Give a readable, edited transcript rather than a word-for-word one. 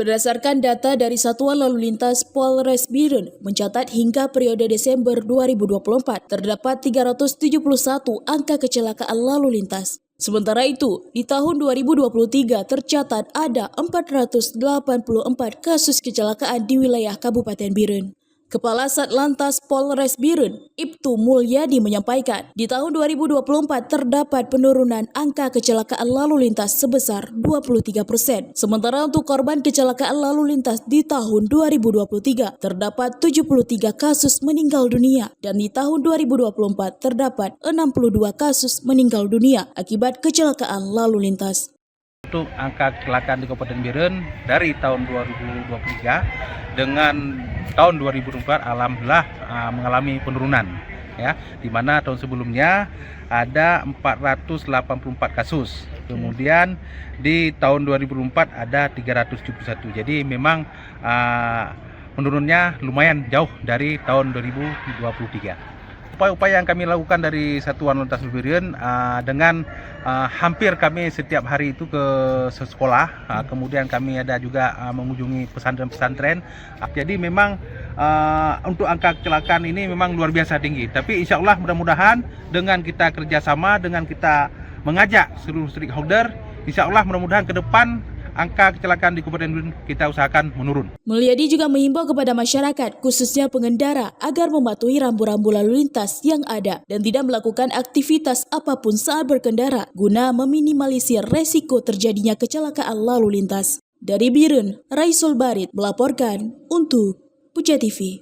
Berdasarkan data dari Satuan Lalu Lintas Polres Biren mencatat hingga periode Desember 2024 terdapat 371 angka kecelakaan lalu lintas. Sementara itu, di tahun 2023 tercatat ada 484 kasus kecelakaan di wilayah Kabupaten Biren. Kepala Satlantas Polres Biren, Ibtu Mulyadi menyampaikan, di tahun 2024 terdapat penurunan angka kecelakaan lalu lintas sebesar 23%. Sementara untuk korban kecelakaan lalu lintas di tahun 2023 terdapat 73 kasus meninggal dunia dan di tahun 2024 terdapat 62 kasus meninggal dunia akibat kecelakaan lalu lintas. Untuk angka kecelakaan di Kabupaten Biren dari tahun 2023 dengan tahun 2024 alhamdulillah mengalami penurunan ya, di mana tahun sebelumnya ada 484 kasus. Kemudian di tahun 2024 ada 371. Jadi memang menurunnya lumayan jauh dari tahun 2023. Upaya-upaya yang kami lakukan dari Satuan Lalu Lintas Biren dengan hampir kami setiap hari itu ke sekolah, kemudian kami ada juga mengunjungi pesantren-pesantren. Jadi memang untuk angka kecelakaan ini memang luar biasa tinggi. Tapi insya Allah mudah-mudahan dengan kita kerjasama, dengan kita mengajak seluruh stakeholder, insya Allah mudah-mudahan ke depan angka kecelakaan di Kabupaten Biren kita usahakan menurun. Mulyadi juga menghimbau kepada masyarakat, khususnya pengendara, agar mematuhi rambu-rambu lalu lintas yang ada dan tidak melakukan aktivitas apapun saat berkendara guna meminimalisir resiko terjadinya kecelakaan lalu lintas. Dari Biren, Raisul Barit melaporkan untuk Puja TV.